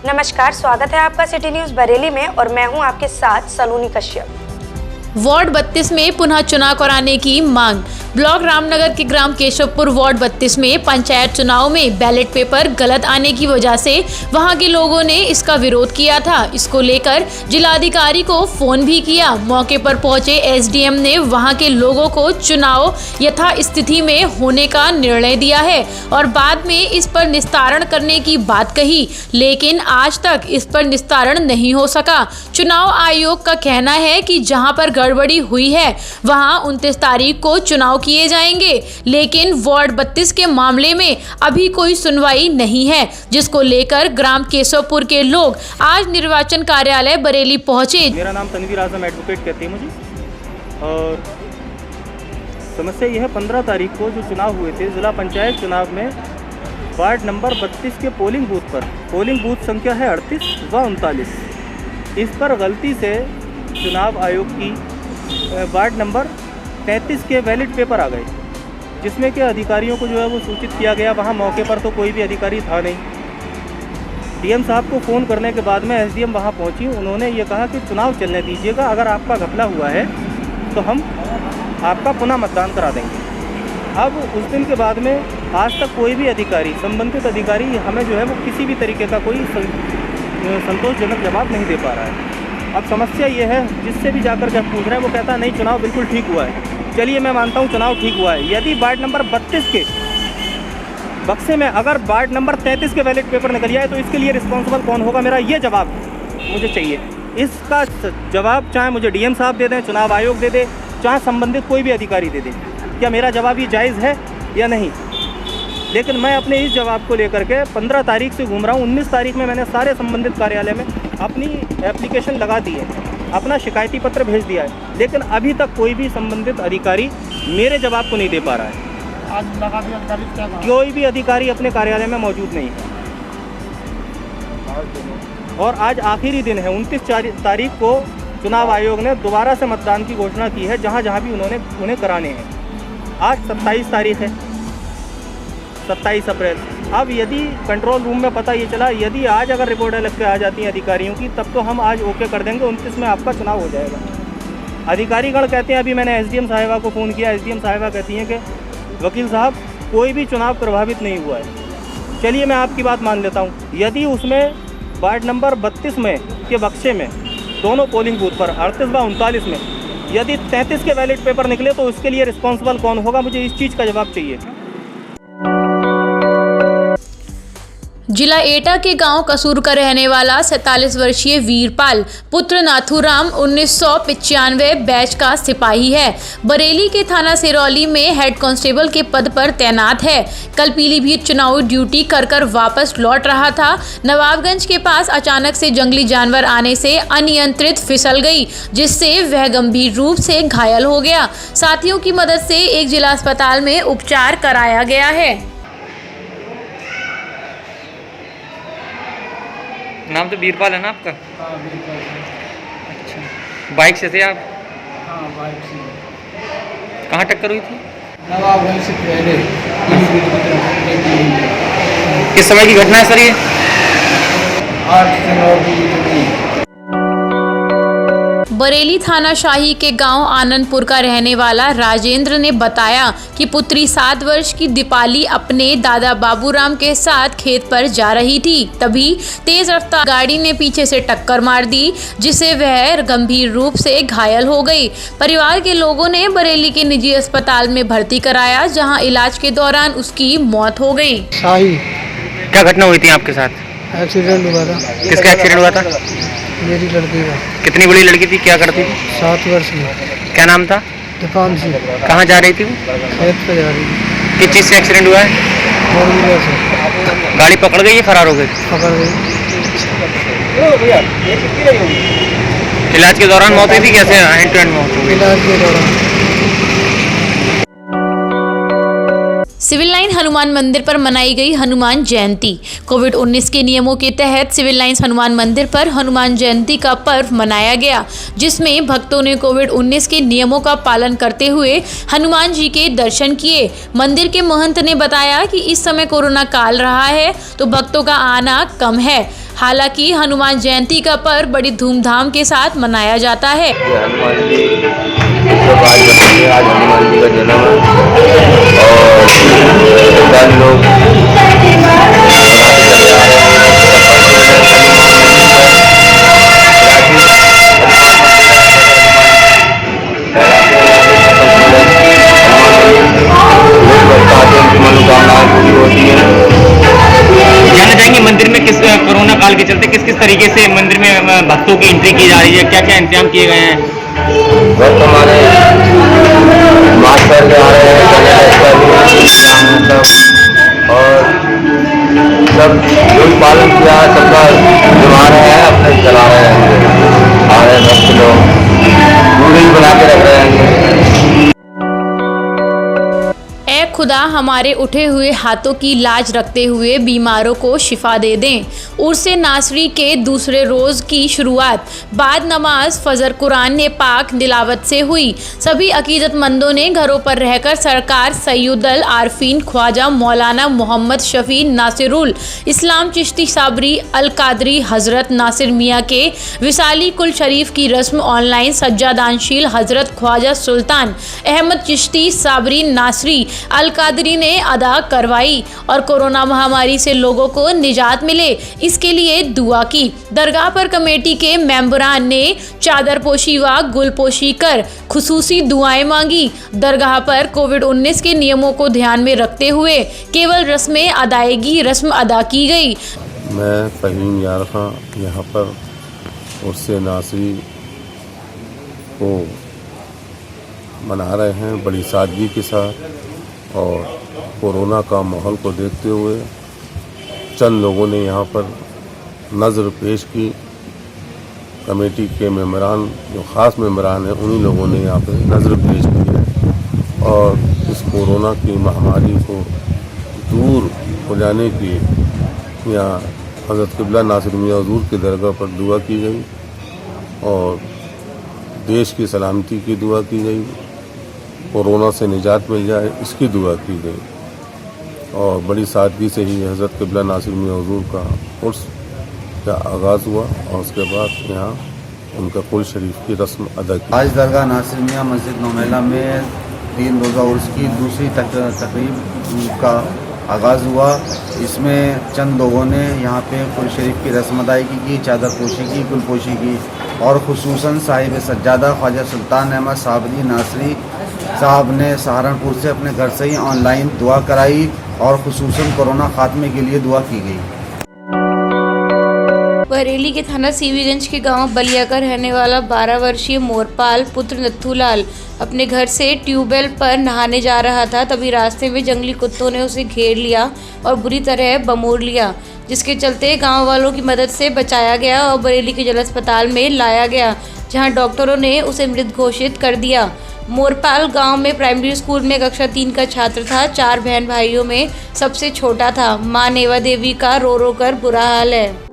नमस्कार, स्वागत है आपका सिटी न्यूज बरेली में और मैं हूं आपके साथ सलोनी कश्यप। वार्ड 32 में पुनः चुनाव कराने की मांग। ब्लॉक रामनगर के ग्राम केशवपुर वार्ड 32 में पंचायत चुनाव में बैलेट पेपर गलत आने की वजह से वहां के लोगों ने इसका विरोध किया था। इसको लेकर जिलाधिकारी को फोन भी किया। मौके पर पहुंचे एसडीएम ने वहां के लोगों को चुनाव यथास्थिति में होने का निर्णय दिया है और बाद में इस पर निस्तारण करने की बात कही, लेकिन आज तक इस पर निस्तारण नहीं हो सका। चुनाव आयोग का कहना है कि जहां पर गड़बड़ी हुई है वहां 29 तारीख को चुनाव किए जाएंगे, लेकिन वार्ड 32 के मामले में अभी कोई सुनवाई नहीं है, जिसको लेकर ग्राम केशवपुर के लोग आज निर्वाचन कार्यालय बरेली पहुंचे। मेरा नाम तनवीर आजम एडवोकेट कहते हैं मुझे, और समस्या यह है 15 तारीख को जो चुनाव हुए थे जिला पंचायत चुनाव में वार्ड नंबर 32 के पोलिंग बूथ पर, पोलिंग बूथ संख्या है 38 व 39, इस पर गलती से चुनाव आयोग की वार्ड नंबर 33 के वैलिड पेपर आ गए, जिसमें कि अधिकारियों को जो है वो सूचित किया गया। वहाँ मौके पर तो कोई भी अधिकारी था नहीं। डीएम साहब को फ़ोन करने के बाद में एसडीएम वहाँ पहुँची। उन्होंने ये कहा कि चुनाव चलने दीजिएगा, अगर आपका घपला हुआ है तो हम आपका पुनः मतदान करा देंगे। अब उस दिन के बाद में आज तक कोई भी अधिकारी, संबंधित अधिकारी हमें जो है वो किसी भी तरीके का कोई संतोषजनक जवाब नहीं दे पा रहा है। अब समस्या ये है, जिससे भी जाकर के पूछ रहे हैं वो कहता है नहीं चुनाव बिल्कुल ठीक हुआ है। चलिए मैं मानता हूँ चुनाव ठीक हुआ है। यदि वार्ड नंबर 32 के बक्से में अगर वार्ड नंबर 33 के बैलेट पेपर निकल जाए तो इसके लिए रिस्पॉन्सिबल कौन होगा? मेरा ये जवाब मुझे चाहिए। इसका जवाब चाहे मुझे डीएम साहब दे दें, चुनाव आयोग दे दे, चाहे संबंधित कोई भी अधिकारी दे दे। क्या मेरा जवाब ये जायज़ है या नहीं? लेकिन मैं अपने इस जवाब को लेकर के 15 तारीख से घूम रहा हूँ। 19 तारीख में मैंने सारे संबंधित कार्यालय में अपनी एप्लीकेशन लगा दी है, अपना शिकायती पत्र भेज दिया है, लेकिन अभी तक कोई भी संबंधित अधिकारी मेरे जवाब को नहीं दे पा रहा है। आज लगा भी अधिकारी क्या कहा? कोई भी अधिकारी अपने कार्यालय में मौजूद नहीं है। और आज आखिरी दिन है, 29 तारीख को चुनाव आयोग ने दोबारा से मतदान की घोषणा की है, जहाँ जहाँ भी उन्हें कराने हैं। आज 27 तारीख है, 27 अप्रैल। अब यदि कंट्रोल रूम में पता ये चला, यदि आज अगर रिपोर्ट अलग के आ जाती हैं अधिकारियों की, तब तो हम आज ओके कर देंगे, 29 में आपका चुनाव हो जाएगा। अधिकारीगण कहते हैं, अभी मैंने एसडीएम साहिबा को फ़ोन किया, एसडीएम साहिबा कहती हैं कि वकील साहब कोई भी चुनाव प्रभावित नहीं हुआ है। चलिए मैं आपकी बात मान लेता हूँ, यदि उसमें वार्ड नंबर 32 में के बक्से में दोनों पोलिंग बूथ पर 38 व 39 में यदि 33 के बैलेट पेपर निकले तो उसके लिए रिस्पॉन्सिबल कौन होगा? मुझे इस चीज़ का जवाब चाहिए। जिला एटा के गांव कसूर का रहने वाला 47 वर्षीय वीरपाल पुत्र नाथूराम 1995 बैच का सिपाही है। बरेली के थाना सिरौली में हेड कांस्टेबल के पद पर तैनात है। कल पीलीभीत चुनावी ड्यूटी कर वापस लौट रहा था। नवाबगंज के पास अचानक से जंगली जानवर आने से अनियंत्रित फिसल गई, जिससे वह गंभीर रूप से घायल हो गया। साथियों की मदद से एक जिला अस्पताल में उपचार कराया गया है। नाम तो वीरपाल है ना आपका? हाँ, बिल्कुल। अच्छा, बाइक से थे आप? हाँ, बाइक से। कहाँ टक्कर हुई थी? नवाबगंज से पहले किस समय की घटना है सर ये? 8 से 9 की। बरेली थाना शाही के गांव आनंदपुर का रहने वाला राजेंद्र ने बताया कि पुत्री 7 वर्ष की दीपाली अपने दादा बाबूराम के साथ खेत पर जा रही थी, तभी तेज रफ्तार गाड़ी ने पीछे से टक्कर मार दी, जिससे वह गंभीर रूप से घायल हो गई। परिवार के लोगों ने बरेली के निजी अस्पताल में भर्ती कराया, जहां इलाज के दौरान उसकी मौत हो गई। शाही क्या घटना हुई थी आपके साथ? एक्सीडेंट हुआ था। किसका एक्सीडेंट हुआ था? मेरी लड़की का। कितनी बड़ी लड़की थी, क्या करती थी? 7 वर्ष की। क्या नाम था? दीपांशी। कहाँ जा रही थी वो? खेत पे जा रही थी। किस चीज़ से एक्सीडेंट हुआ है? 4 व्हीलर से। गाड़ी पकड़ गई या फरार हो गई? पकड़ गई। इलाज के दौरान मौत हुई थी? कैसे हैंड टू हैंड मौत हो गई? इलाज के दौरान। सिविल लाइन हनुमान मंदिर पर मनाई गई हनुमान जयंती। कोविड-19 के नियमों के तहत सिविल लाइंस हनुमान मंदिर पर हनुमान जयंती का पर्व मनाया गया, जिसमें भक्तों ने कोविड-19 के नियमों का पालन करते हुए हनुमान जी के दर्शन किए। मंदिर के महंत ने बताया कि इस समय कोरोना काल रहा है तो भक्तों का आना कम है। हालांकि हनुमान जयंती का पर्व बड़ी धूमधाम के साथ मनाया जाता है। हनुमान जी आज हनुमान जी का जन्म है और श्रद्धालु लोग मनोकामनाएं पूरी होती है। जानना चाहेंगे मंदिर में किस कोरोना काल के चलते किस किस तरीके से मंदिर में भक्तों की एंट्री की जा रही है, क्या क्या इंतजाम किए गए हैं? भक्त हमारे मास्क पहन के आ रहे हैं, और सब जो पालन किया है सबका निभा रहे हैं, अपने चला रहे हैं। आ रहे भक्त लोग दूरी बना के रख रहे हैं। ऐ खुदा हमारे उठे हुए हाथों की लाज रखते हुए बीमारों को शिफा दे दें। उर्से नासरी के दूसरे रोज़ की शुरुआत बाद नमाज फजर कुरान ने पाक तिलावत से हुई। सभी अकीदतमंदों ने घरों पर रहकर सरकार सैयदुल आरफीन ख्वाजा मौलाना मोहम्मद शफी नासिरुल इस्लाम चिश्ती साबरी अल कादरी हज़रत नासिर मियाँ के विसाली कुल शरीफ की रस्म ऑनलाइन सज्जादानशील हज़रत ख्वाजा सुल्तान अहमद चिश्ती साबरी नासरी अल कादरी ने अदा करवाई और कोरोना महामारी से लोगों को निजात मिले इसके लिए दुआ की। दरगाह पर कमेटी के मेंबरान ने चादर पोशी व गुलपोशी कर खुसूसी दुआएं मांगी। दरगाह पर कोविड-19 के नियमों को ध्यान में रखते हुए केवल रस्म अदा की गई। मैं फ़हीम यार खां यहाँ पर उर्से नासरी को मना रहे हैं बड़ी सादगी के साथ, और कोरोना का माहौल को देखते हुए चंद लोगों ने यहाँ पर नज़र पेश की। कमेटी के मेंबरान जो ख़ास मेंबरान हैं उन्हीं लोगों ने यहाँ पर नज़र पेश की है और इस कोरोना की महामारी को दूर हो जाने की यहाँ हज़रत क़िबला नासिर मियाँ हुज़ूर की दरगाह पर दुआ की गई और देश की सलामती की दुआ की गई, कोरोना से निजात मिल जाए इसकी दुआ की गई और बड़ी सादगी से ही हज़रत क़िबला नासिर मियाँ हुज़ूर का उर्स का आगाज़ हुआ और उसके बाद यहाँ उनका कुल शरीफ की रस्म अदा की। आज दरगाह नासिर मियाँ मस्जिद नौमेला में 3 रोज़ा उर्स की दूसरी तकरीब का आगाज़ हुआ। इसमें चंद लोगों ने यहाँ पे कुल शरीफ की रस्म अदायगी की, चादर पोशी की, गुलपोशी की और खुसूसन साहिब सज्जादा ख्वाजा सुल्तान अहमद साबरी नासरी साहब ने सहारनपुर से अपने घर से ही ऑनलाइन दुआ कराई और खुसूसन कोरोना खात्मे के लिए दुआ की गई। बरेली के थाना सीवीगंज के गांव बलिया का रहने वाला 12 वर्षीय मोरपाल पुत्र नथुलाल अपने घर से ट्यूबवेल पर नहाने जा रहा था। तभी रास्ते में जंगली कुत्तों ने उसे घेर लिया और बुरी तरह बमोड़ लिया, जिसके चलते गांव वालों की मदद से बचाया गया और बरेली के जिला अस्पताल में लाया गया, जहां डॉक्टरों ने उसे मृत घोषित कर दिया। मोरपाल गांव में प्राइमरी स्कूल में कक्षा 3 का छात्र था। 4 बहन भाइयों में सबसे छोटा था। मां नेवा देवी का रो रो कर बुरा हाल है।